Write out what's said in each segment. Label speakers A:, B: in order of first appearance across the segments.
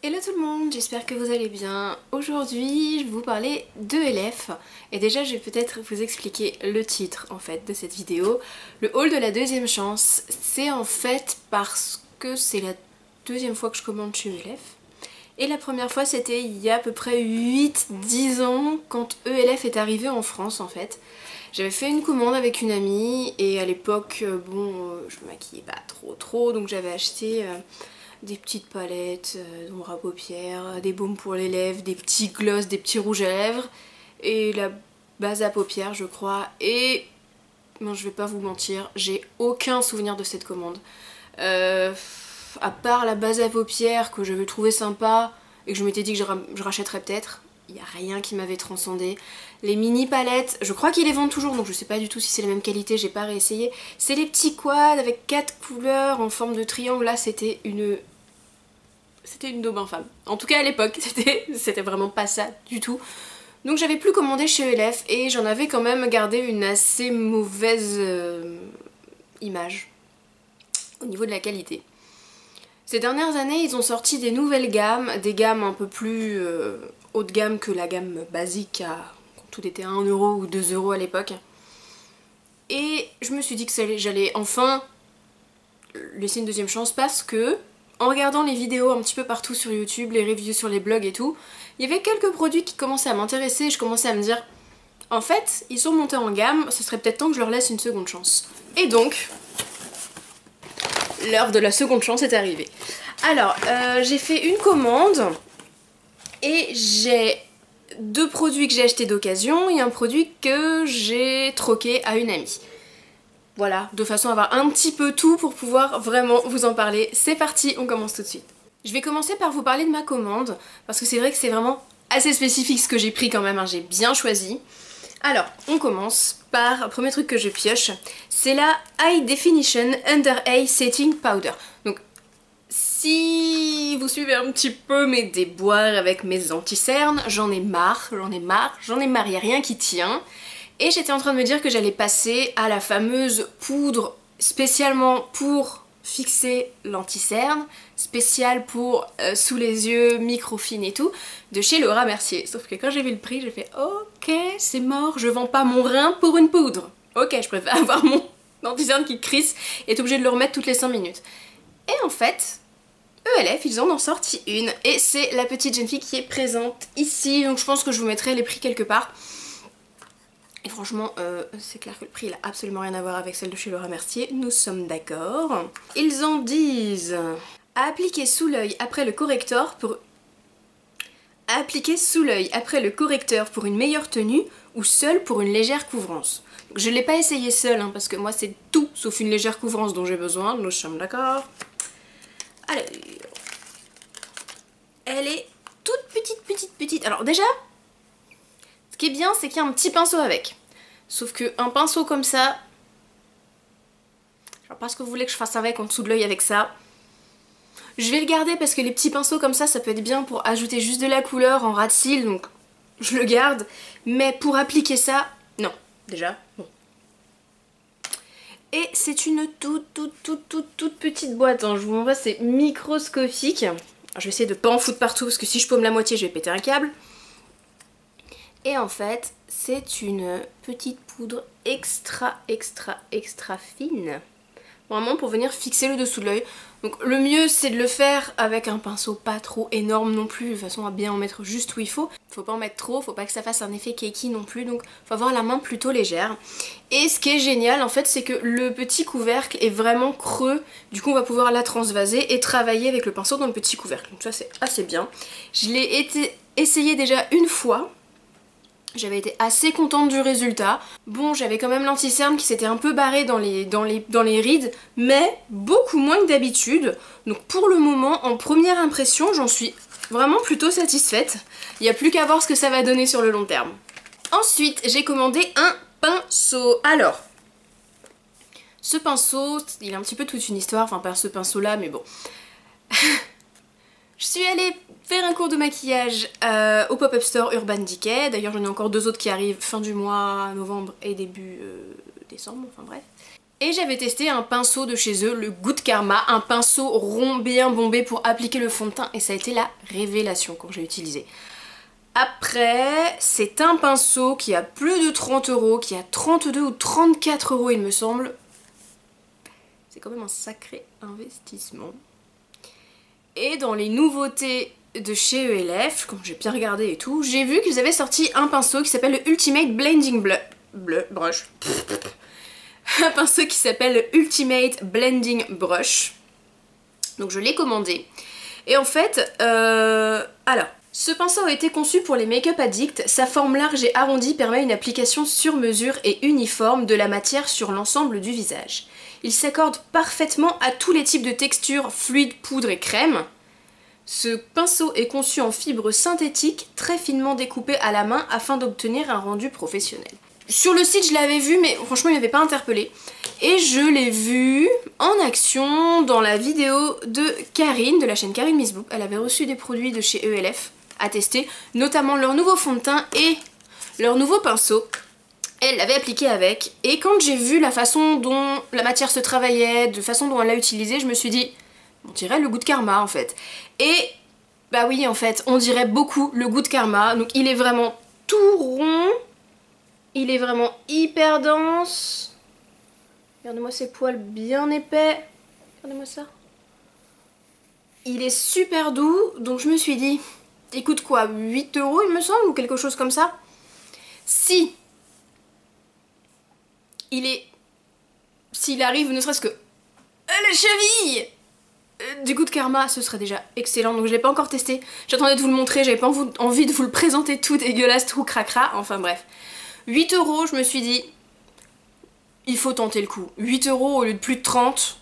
A: Hello tout le monde, j'espère que vous allez bien. Aujourd'hui, je vais vous parler d'ELF. Et déjà, je vais peut-être vous expliquer le titre en fait de cette vidéo. Le haul de la deuxième chance, c'est en fait parce que c'est la deuxième fois que je commande chez ELF. Et la première fois, c'était il y a à peu près 8-10 ans, quand ELF est arrivé en France en fait. J'avais fait une commande avec une amie et à l'époque, je me maquillais pas trop, donc j'avais acheté des petites palettes d'ombre à paupières, des baumes pour les lèvres, des petits gloss, des petits rouges à lèvres et la base à paupières je crois. Et non, je vais pas vous mentir, j'ai aucun souvenir de cette commande. À part la base à paupières que j'avais trouvé sympa et que je m'étais dit que je rachèterais peut-être, il n'y a rien qui m'avait transcendé. Les mini palettes, je crois qu'ils les vendent toujours, donc je sais pas du tout si c'est la même qualité, j'ai pas réessayé. C'est les petits quads avec 4 couleurs en forme de triangle, là c'était une daube infâme. En tout cas à l'époque, c'était vraiment pas ça du tout. Donc j'avais plus commandé chez ELF et j'en avais quand même gardé une assez mauvaise image au niveau de la qualité. Ces dernières années, ils ont sorti des nouvelles gammes, des gammes un peu plus haut de gamme que la gamme basique quand tout était à 1 euro ou 2 euros à l'époque. Et je me suis dit que j'allais enfin laisser une deuxième chance parce que, en regardant les vidéos un petit peu partout sur YouTube, les reviews sur les blogs et tout, il y avait quelques produits qui commençaient à m'intéresser et je commençais à me dire en fait, ils sont montés en gamme, ce serait peut-être temps que je leur laisse une seconde chance. Et donc, l'heure de la seconde chance est arrivée. Alors, j'ai fait une commande et j'ai 2 produits que j'ai achetés d'occasion et un produit que j'ai troqué à une amie. Voilà, de façon à avoir un petit peu tout pour pouvoir vraiment vous en parler. C'est parti, on commence tout de suite. Je vais commencer par vous parler de ma commande, parce que c'est vrai que c'est vraiment assez spécifique ce que j'ai pris quand même, hein, j'ai bien choisi. Alors, on commence par le premier truc que je pioche, c'est la High Definition Under Eye Setting Powder. Donc, si vous suivez un petit peu mes déboires avec mes anti-cernes, j'en ai marre, il n'y a rien qui tient. Et j'étais en train de me dire que j'allais passer à la fameuse poudre spécialement pour fixer l'anti-cerne, spéciale pour sous les yeux, microfine et tout, de chez Laura Mercier. Sauf que quand j'ai vu le prix, j'ai fait ok, c'est mort, je vends pas mon rein pour une poudre. Ok, je préfère avoir mon anti-cerne qui crisse et être obligée de le remettre toutes les 5 minutes. Et en fait, ELF, ils en ont sorti une et c'est la petite jeune fille qui est présente ici, donc je pense que je vous mettrai les prix quelque part. Et franchement, c'est clair que le prix il a absolument rien à voir avec celle de chez Laura Mercier, nous sommes d'accord. Ils en disent à appliquer sous l'œil après le correcteur pour une meilleure tenue ou seul pour une légère couvrance. Donc, je ne l'ai pas essayé seul hein, parce que moi c'est tout sauf une légère couvrance dont j'ai besoin, nous sommes d'accord. Alors, elle est toute petite. Alors déjà, ce qui est bien, c'est qu'il y a un petit pinceau avec. Sauf qu'un pinceau comme ça, je sais pas ce que vous voulez que je fasse avec en dessous de l'œil avec ça. Je vais le garder parce que les petits pinceaux comme ça peut être bien pour ajouter juste de la couleur en ras de cils, donc je le garde. Mais pour appliquer ça, non, déjà, bon. Et c'est une toute petite boîte, hein. Je vous montre, c'est microscopique. Alors, je vais essayer de pas en foutre partout parce que si je paume la moitié, je vais péter un câble. Et en fait, c'est une petite poudre extra fine. Vraiment pour venir fixer le dessous de l'œil. Donc le mieux c'est de le faire avec un pinceau pas trop énorme non plus, de façon à bien en mettre juste où il faut. Faut pas en mettre trop, faut pas que ça fasse un effet cakey non plus, donc faut avoir la main plutôt légère. Et ce qui est génial en fait c'est que le petit couvercle est vraiment creux, du coup on va pouvoir la transvaser et travailler avec le pinceau dans le petit couvercle. Donc ça c'est assez bien. Je l'ai essayé déjà une fois. J'avais été assez contente du résultat. Bon, j'avais quand même l'anti-cerne qui s'était un peu barré dans les rides, mais beaucoup moins que d'habitude. Donc pour le moment, en première impression, j'en suis vraiment plutôt satisfaite. Il n'y a plus qu'à voir ce que ça va donner sur le long terme. Ensuite, j'ai commandé un pinceau. Alors, ce pinceau, il a un petit peu toute une histoire, enfin pas ce pinceau-là, mais bon. Je suis allée faire un cours de maquillage au pop-up store Urban Decay. D'ailleurs j'en ai encore 2 autres qui arrivent fin du mois, novembre et début décembre, enfin bref. Et j'avais testé un pinceau de chez eux, le Good Karma, un pinceau rond bien bombé pour appliquer le fond de teint, et ça a été la révélation quand j'ai utilisé. Après, c'est un pinceau qui a plus de 30 €, qui a 32 ou 34 € il me semble. C'est quand même un sacré investissement. Et dans les nouveautés de chez ELF, quand j'ai bien regardé et tout, j'ai vu qu'ils avaient sorti un pinceau qui s'appelle le Ultimate Blending Brush. Un pinceau qui s'appelle le Ultimate Blending Brush. Donc je l'ai commandé. Et en fait, alors, ce pinceau a été conçu pour les make-up addicts. Sa forme large et arrondie permet une application sur mesure et uniforme de la matière sur l'ensemble du visage. Il s'accorde parfaitement à tous les types de textures, fluides, poudre et crème. Ce pinceau est conçu en fibres synthétiques très finement découpées à la main afin d'obtenir un rendu professionnel. Sur le site je l'avais vu mais franchement il m'avait pas interpellé. Et je l'ai vu en action dans la vidéo de Karine, de la chaîne Karine Miss Book. Elle avait reçu des produits de chez ELF à tester, notamment leur nouveau fond de teint et leur nouveau pinceau. Elle l'avait appliqué avec, et quand j'ai vu la façon dont la matière se travaillait, de la façon dont elle l'a utilisé, je me suis dit, on dirait le Good Karma en fait. Et bah oui en fait, on dirait beaucoup le Good Karma, donc il est vraiment tout rond, il est vraiment hyper dense. Regardez-moi ces poils bien épais, regardez-moi ça. Il est super doux, donc je me suis dit, il coûte quoi, 8 € il me semble, ou quelque chose comme ça. Si s'il arrive ne serait-ce que la cheville du Good Karma, ce serait déjà excellent. Donc je l'ai pas encore testé, j'attendais de vous le montrer, j'avais pas envie de vous le présenter tout dégueulasse, tout cracra, enfin bref. 8 €, je me suis dit, il faut tenter le coup. 8 € au lieu de plus de 30,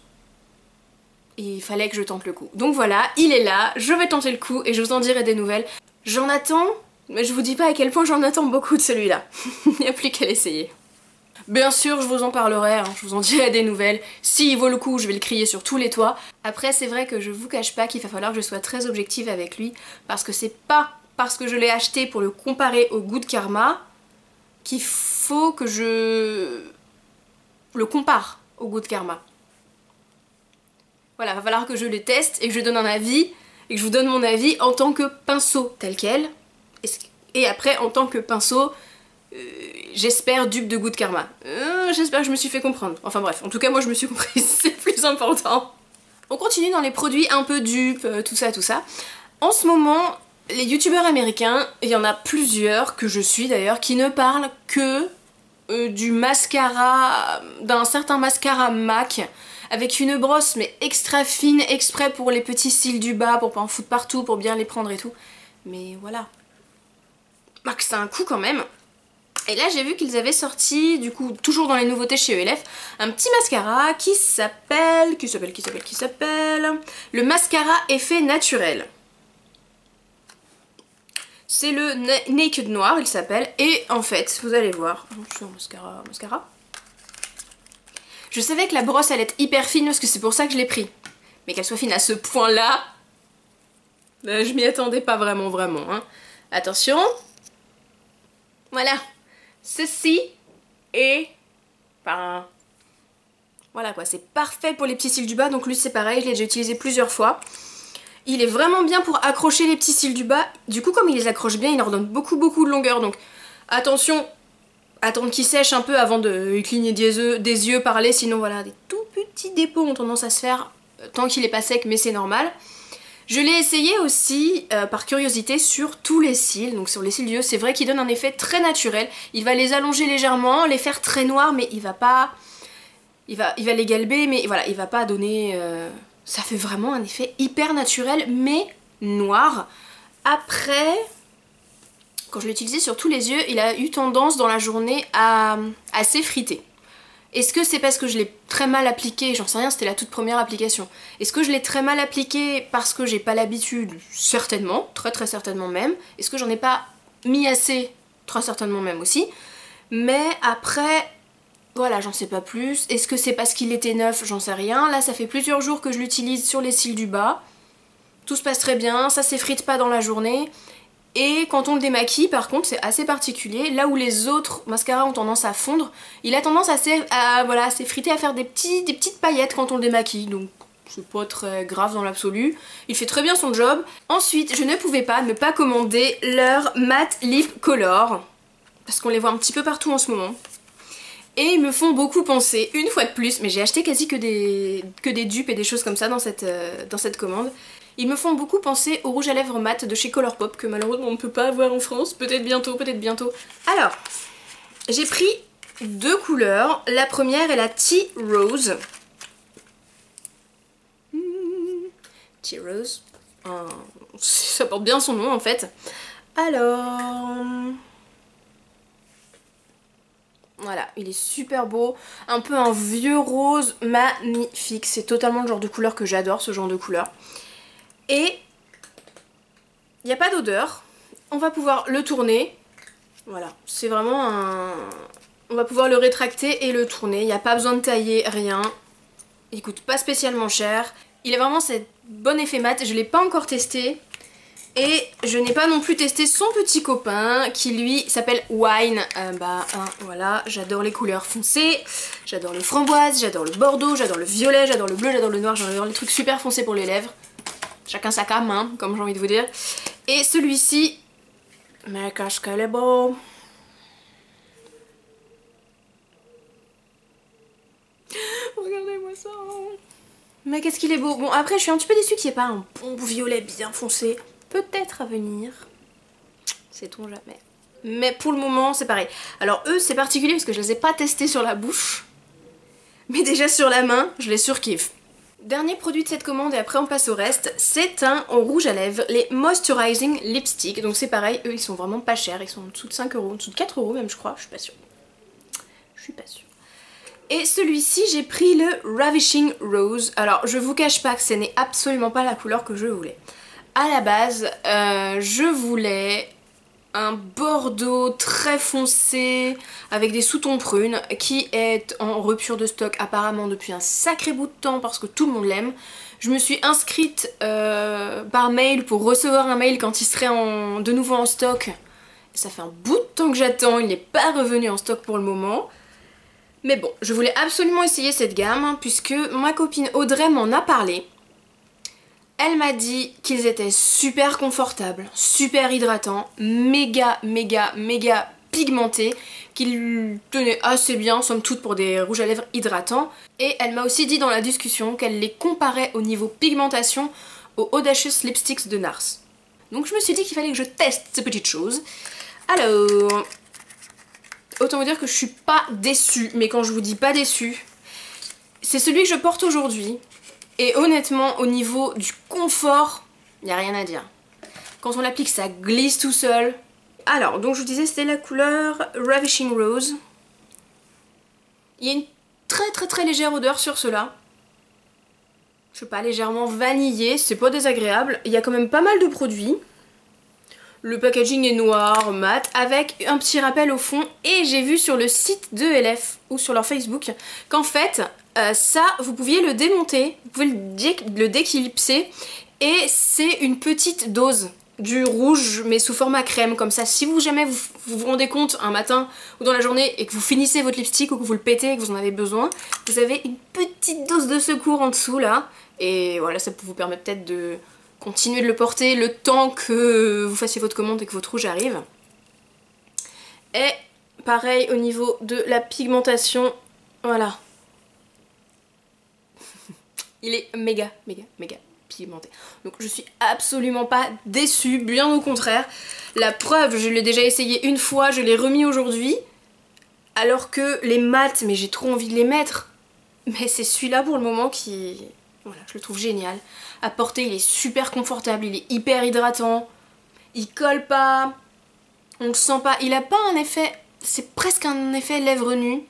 A: il fallait que je tente le coup. Donc voilà, il est là, je vais tenter le coup et je vous en dirai des nouvelles. J'en attends, mais je vous dis pas à quel point j'en attends beaucoup de celui-là. Il n'y a plus qu'à l'essayer. Bien sûr, je vous en parlerai, hein, je vous en dirai des nouvelles. S'il vaut le coup, je vais le crier sur tous les toits. Après, c'est vrai que je vous cache pas qu'il va falloir que je sois très objective avec lui, parce que c'est pas parce que je l'ai acheté pour le comparer au Good Karma qu'il faut que je le compare au Good Karma. Voilà, il va falloir que je le teste et que je donne un avis, et que je vous donne mon avis en tant que pinceau tel quel, et après en tant que pinceau... j'espère dupe de Good Karma. J'espère que je me suis fait comprendre. Enfin bref, en tout cas moi je me suis comprise, c'est le plus important. On continue dans les produits un peu dupes, tout ça, tout ça. En ce moment, les youtubeurs américains, il y en a plusieurs, que je suis d'ailleurs, qui ne parlent que du mascara, d'un certain mascara MAC, avec une brosse mais extra fine, exprès pour les petits cils du bas, pour pas en foutre partout, pour bien les prendre et tout. Mais voilà. MAC c'est un coup quand même. Et là j'ai vu qu'ils avaient sorti, du coup toujours dans les nouveautés chez ELF, un petit mascara qui s'appelle le mascara effet naturel. C'est le Naked Noir, il s'appelle, et en fait, vous allez voir, mascara. Je savais que la brosse allait être hyper fine parce que c'est pour ça que je l'ai pris. Mais qu'elle soit fine à ce point-là, je m'y attendais pas vraiment, hein. Attention, voilà. Ceci est... Enfin, voilà quoi, c'est parfait pour les petits cils du bas, donc lui c'est pareil, je l'ai déjà utilisé plusieurs fois. Il est vraiment bien pour accrocher les petits cils du bas, du coup comme il les accroche bien, il leur donne beaucoup de longueur, donc attention, attendre qu'il sèche un peu avant de cligner des yeux, parler, sinon voilà, des tout petits dépôts ont tendance à se faire tant qu'il est pas sec, mais c'est normal. Je l'ai essayé aussi, par curiosité, sur tous les cils, donc sur les cils du haut, c'est vrai qu'il donne un effet très naturel. Il va les allonger légèrement, les faire très noirs, mais il va pas... Il va les galber, mais voilà, il va pas donner... Ça fait vraiment un effet hyper naturel, mais noir. Après, quand je l'ai utilisé sur tous les yeux, il a eu tendance dans la journée à s'effriter. Est-ce que c'est parce que je l'ai très mal appliqué? J'en sais rien, c'était la toute première application. Est-ce que je l'ai très mal appliqué parce que j'ai pas l'habitude? Certainement, très certainement même. Est-ce que j'en ai pas mis assez? Très certainement même aussi. Mais après, voilà, j'en sais pas plus. Est-ce que c'est parce qu'il était neuf? J'en sais rien. Là, ça fait plusieurs jours que je l'utilise sur les cils du bas. Tout se passe très bien, ça s'effrite pas dans la journée. Et quand on le démaquille, par contre, c'est assez particulier. Là où les autres mascaras ont tendance à fondre, il a tendance à s'effriter, à faire des petites paillettes quand on le démaquille. Donc c'est pas très grave dans l'absolu. Il fait très bien son job. Ensuite, je ne pouvais pas ne pas commander leur Matte Lip Color. Parce qu'on les voit un petit peu partout en ce moment. Et ils me font beaucoup penser, une fois de plus, mais j'ai acheté quasi que des dupes et des choses comme ça dans cette commande. Ils me font beaucoup penser au rouge à lèvres mat de chez Colourpop, que malheureusement on ne peut pas avoir en France, peut-être bientôt, peut-être bientôt. Alors, j'ai pris deux couleurs, la première est la Tea Rose. Tea Rose, ça porte bien son nom en fait. Alors... Voilà, il est super beau, un peu un vieux rose magnifique, c'est totalement le genre de couleur que j'adore, ce genre de couleur. Et il n'y a pas d'odeur, on va pouvoir le tourner, voilà, c'est vraiment un... On va pouvoir le rétracter et le tourner, il n'y a pas besoin de tailler, rien. Il coûte pas spécialement cher, il a vraiment cet bon effet mat, je ne l'ai pas encore testé. Et je n'ai pas non plus testé son petit copain qui lui s'appelle Wine. Voilà, j'adore les couleurs foncées, j'adore le framboise, j'adore le bordeaux, j'adore le violet, j'adore le bleu, j'adore le noir, j'adore les trucs super foncés pour les lèvres. Chacun sa cam, hein, comme j'ai envie de vous dire. Et celui-ci, mais qu'est-ce qu'elle est beau. Regardez-moi ça. Mais qu'est-ce qu'il est beau. Bon, après je suis un petit peu déçue qu'il n'y ait pas un bon violet bien foncé. Peut-être à venir, sait-on jamais. Mais pour le moment c'est pareil. Alors eux c'est particulier parce que je les ai pas testés sur la bouche. Mais déjà sur la main, je les surkiffe. Dernier produit de cette commande et après on passe au reste. C'est un rouge à lèvres, les Moisturizing Lipstick. Donc c'est pareil, eux ils sont vraiment pas chers. Ils sont en dessous de 5 €, en dessous de 4 € même je crois, je suis pas sûre. Je suis pas sûre. Et celui-ci j'ai pris le Ravishing Rose. Alors je vous cache pas que ce n'est absolument pas la couleur que je voulais. À la base, je voulais un bordeaux très foncé avec des sous-tons prunes qui est en rupture de stock apparemment depuis un sacré bout de temps parce que tout le monde l'aime. Je me suis inscrite par mail pour recevoir un mail quand il serait de nouveau en stock. Ça fait un bout de temps que j'attends, il n'est pas revenu en stock pour le moment. Mais bon, je voulais absolument essayer cette gamme puisque ma copine Audrey m'en a parlé. Elle m'a dit qu'ils étaient super confortables, super hydratants, méga pigmentés, qu'ils tenaient assez bien somme toute pour des rouges à lèvres hydratants. Et elle m'a aussi dit dans la discussion qu'elle les comparait au niveau pigmentation aux Audacious Lipsticks de NARS. Donc je me suis dit qu'il fallait que je teste ces petites choses. Alors, autant vous dire que je suis pas déçue, mais quand je vous dis pas déçue, c'est celui que je porte aujourd'hui. Et honnêtement, au niveau du confort, il n'y a rien à dire. Quand on l'applique, ça glisse tout seul. Alors, donc je vous disais, c'était la couleur Ravishing Rose. Il y a une très légère odeur sur cela. Je sais pas, légèrement vanillée, c'est pas désagréable. Il y a quand même pas mal de produits. Le packaging est noir, mat, avec un petit rappel au fond. Et j'ai vu sur le site de LF ou sur leur Facebook qu'en fait... ça, vous pouviez le démonter, vous pouvez le déclipser et c'est une petite dose du rouge mais sous format crème comme ça. Si jamais vous rendez compte un matin ou dans la journée et que vous finissez votre lipstick ou que vous le pétez et que vous en avez besoin, vous avez une petite dose de secours en dessous là et voilà, ça peut vous permettre peut-être de continuer de le porter le temps que vous fassiez votre commande et que votre rouge arrive. Et pareil au niveau de la pigmentation, voilà. Il est méga pigmenté. Donc je suis absolument pas déçue, bien au contraire. La preuve, je l'ai déjà essayé une fois, je l'ai remis aujourd'hui. Alors que les mats, mais j'ai trop envie de les mettre. Mais c'est celui-là pour le moment qui... Voilà, je le trouve génial. À porter, il est super confortable, il est hyper hydratant. Il colle pas, on le sent pas. Il a pas un effet... C'est presque un effet lèvres nues.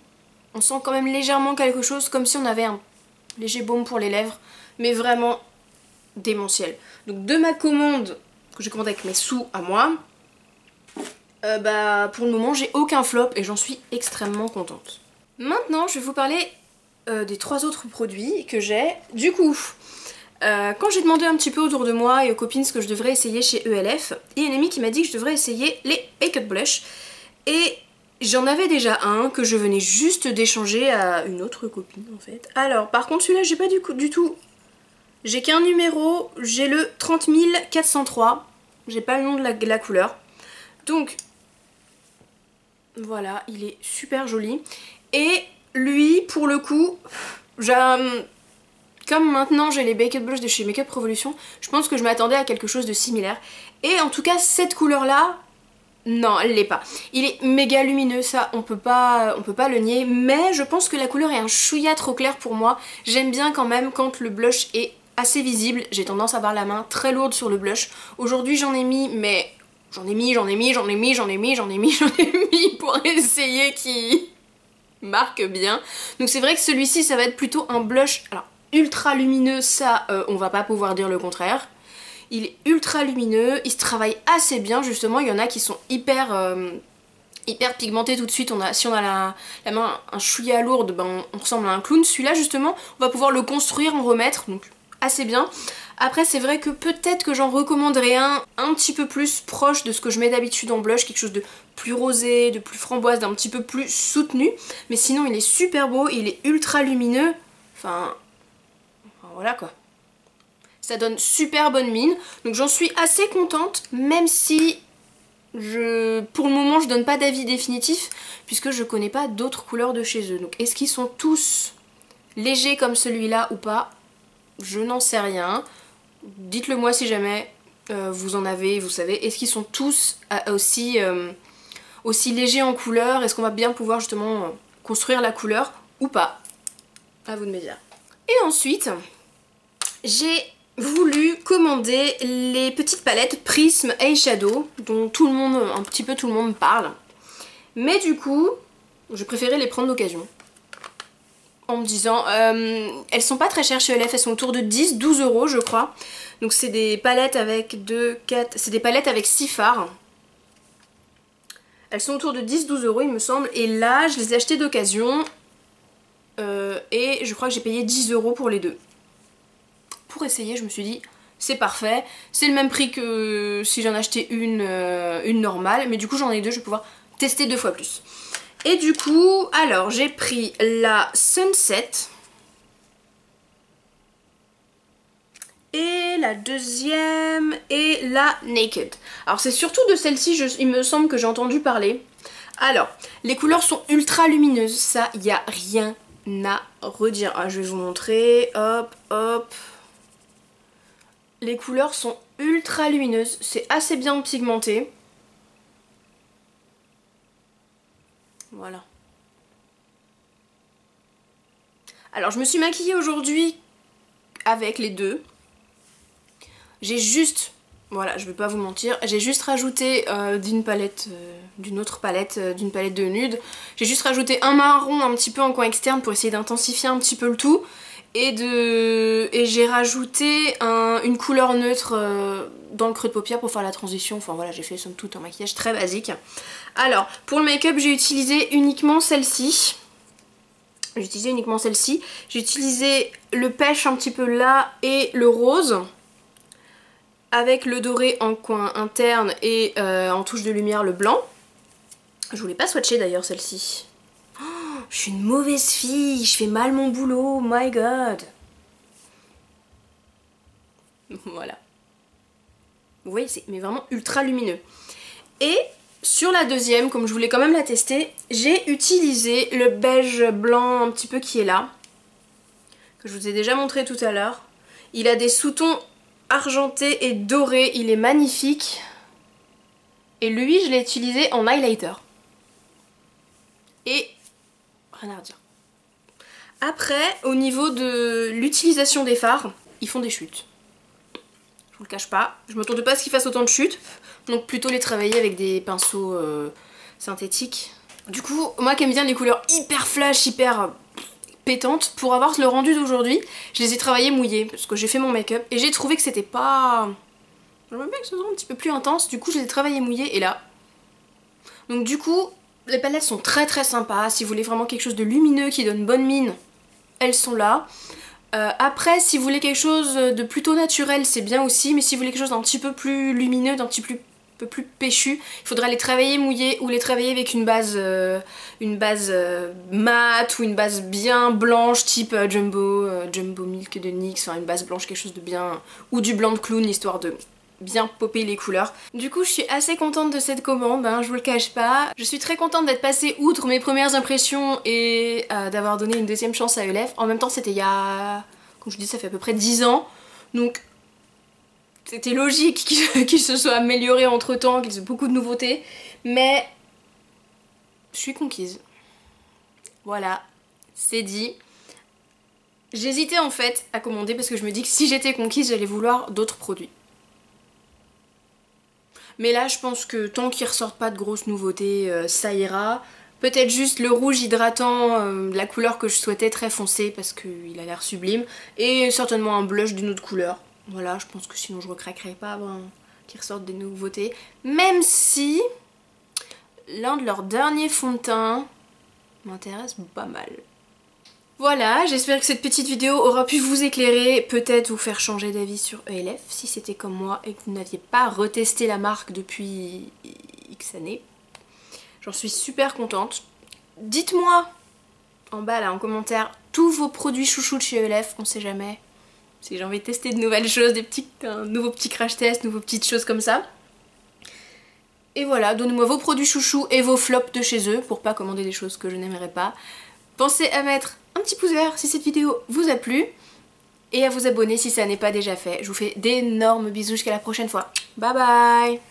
A: On sent quand même légèrement quelque chose, comme si on avait un léger baume pour les lèvres, mais vraiment démentiel. Donc de ma commande, que j'ai commandé avec mes sous à moi, pour le moment j'ai aucun flop et j'en suis extrêmement contente. Maintenant je vais vous parler des 3 autres produits que j'ai. Du coup, Quand j'ai demandé un petit peu autour de moi et aux copines ce que je devrais essayer chez ELF, il y a une amie qui m'a dit que je devrais essayer les Baked Blush. Et j'en avais déjà un que je venais juste d'échanger à une autre copine en fait. Alors par contre celui-là j'ai pas du tout. J'ai qu'un numéro, j'ai le 30 403. J'ai pas le nom de la couleur. Donc voilà, il est super joli. Et lui pour le coup, comme maintenant j'ai les Baked Blush de chez Makeup Revolution, je pense que je m'attendais à quelque chose de similaire. Et en tout cas cette couleur là, non elle l'est pas. Il est méga lumineux, ça on peut pas le nier, mais je pense que la couleur est un chouïa trop clair pour moi. J'aime bien quand même quand le blush est assez visible, j'ai tendance à avoir la main très lourde sur le blush. Aujourd'hui j'en ai mis, mais j'en ai mis pour essayer qu'il marque bien. Donc c'est vrai que celui-ci ça va être plutôt un blush, alors ultra lumineux, ça on va pas pouvoir dire le contraire. Il est ultra lumineux, il se travaille assez bien justement, il y en a qui sont hyper pigmentés tout de suite. Si on a la main un chouïa lourde, ben on ressemble à un clown. Celui-là justement, on va pouvoir le construire, en remettre, donc assez bien. Après c'est vrai que peut-être que j'en recommanderais un petit peu plus proche de ce que je mets d'habitude en blush, quelque chose de plus rosé, de plus framboise, d'un petit peu plus soutenu. Mais sinon il est super beau, il est ultra lumineux, enfin voilà quoi. Ça donne super bonne mine, donc j'en suis assez contente, même si pour le moment je donne pas d'avis définitif puisque je connais pas d'autres couleurs de chez eux. Donc est-ce qu'ils sont tous légers comme celui-là ou pas? Je n'en sais rien. Dites-le moi si jamais vous en avez, vous savez. Est-ce qu'ils sont tous aussi légers en couleur? Est-ce qu'on va bien pouvoir justement construire la couleur ou pas? À vous de me dire. Et ensuite, j'ai voulu commander les petites palettes Prism Eyeshadow dont un petit peu tout le monde parle. Mais du coup, je préférais les prendre d'occasion. En me disant, elles sont pas très chères chez ELF, elles sont autour de 10-12 € je crois. Donc c'est des palettes avec c'est des palettes avec 6 fards. Elles sont autour de 10-12 € il me semble. Et là, je les ai achetées d'occasion. Et je crois que j'ai payé 10 € pour les deux. Pour essayer, je me suis dit c'est parfait, c'est le même prix que si j'en achetais une normale, mais du coup j'en ai deux, je vais pouvoir tester 2 fois plus. Et du coup, alors j'ai pris la Sunset et la deuxième et la Naked. Alors c'est surtout de celle-ci, il me semble que j'ai entendu parler. Alors, les couleurs sont ultra lumineuses, ça, il n'y a rien à redire. Ah, je vais vous montrer, hop, hop. Les couleurs sont ultra lumineuses, c'est assez bien pigmenté. Voilà. Alors je me suis maquillée aujourd'hui avec les deux. J'ai juste, voilà, je vais pas vous mentir, j'ai juste rajouté d'une autre palette de nude. J'ai juste rajouté un marron un petit peu en coin externe pour essayer d'intensifier un petit peu le tout. Et j'ai rajouté une couleur neutre dans le creux de paupière pour faire la transition. Enfin voilà, j'ai fait somme toute un maquillage très basique. Alors, pour le make-up, j'ai utilisé uniquement celle-ci. J'ai utilisé le pêche un petit peu là et le rose. Avec le doré en coin interne et en touche de lumière le blanc. Je voulais pas swatcher d'ailleurs celle-ci. Je suis une mauvaise fille, je fais mal mon boulot, my god. Voilà. Vous voyez, c'est vraiment ultra lumineux. Et sur la deuxième, comme je voulais quand même la tester, j'ai utilisé le beige blanc un petit peu qui est là. Que je vous ai déjà montré tout à l'heure. Il a des sous-tons argentés et dorés, il est magnifique. Et lui, je l'ai utilisé en highlighter. Et rien à redire. Après, au niveau de l'utilisation des fards, ils font des chutes. Je vous le cache pas. Je m'attendais pas à ce qu'ils fassent autant de chutes. Donc plutôt les travailler avec des pinceaux synthétiques. Du coup, moi qui aime bien les couleurs hyper flash, hyper pétantes, pour avoir le rendu d'aujourd'hui, je les ai travaillées mouillées. Parce que j'ai fait mon make-up et j'ai trouvé que c'était pas... J'aimerais bien que ce soit un petit peu plus intense. Du coup, je les ai travaillées mouillées et là... Donc du coup... Les palettes sont très très sympas, si vous voulez vraiment quelque chose de lumineux qui donne bonne mine, elles sont là. Après, si vous voulez quelque chose de plutôt naturel, c'est bien aussi, mais si vous voulez quelque chose d'un petit peu plus lumineux, d'un petit peu plus péchu, il faudra les travailler mouillés ou les travailler avec une base mate ou une base bien blanche type Jumbo Milk de NYX, enfin une base blanche, quelque chose de bien... ou du blanc de clown, histoire de bien popper les couleurs. Du coup je suis assez contente de cette commande, hein, je vous le cache pas. Je suis très contente d'être passée outre mes premières impressions et d'avoir donné une deuxième chance à Elef. En même temps c'était il y a... comme je dis, ça fait à peu près 10 ans. Donc c'était logique qu'il se soit amélioré entre temps, qu'il y ait beaucoup de nouveautés. Mais je suis conquise. Voilà, c'est dit. J'hésitais en fait à commander parce que je me dis que si j'étais conquise j'allais vouloir d'autres produits. Mais là je pense que tant qu'ils ressortent pas de grosses nouveautés, ça ira. Peut-être juste le rouge hydratant, la couleur que je souhaitais, très foncé parce qu'il a l'air sublime. Et certainement un blush d'une autre couleur. Voilà, je pense que sinon je recraquerais pas avant qu'ils ressortent des nouveautés. Même si l'un de leurs derniers fonds de teint m'intéresse pas mal. Voilà, j'espère que cette petite vidéo aura pu vous éclairer, peut-être vous faire changer d'avis sur Elef si c'était comme moi et que vous n'aviez pas retesté la marque depuis X années. J'en suis super contente. Dites-moi en bas là en commentaire tous vos produits chouchous de chez Elef, on sait jamais. Si j'ai envie de tester de nouvelles choses, un nouveau petit crash test, nouveaux petites choses comme ça. Et voilà, donnez-moi vos produits chouchous et vos flops de chez eux pour pas commander des choses que je n'aimerais pas. Pensez à mettre un petit pouce vert si cette vidéo vous a plu et à vous abonner si ça n'est pas déjà fait. Je vous fais d'énormes bisous jusqu'à la prochaine fois. Bye bye!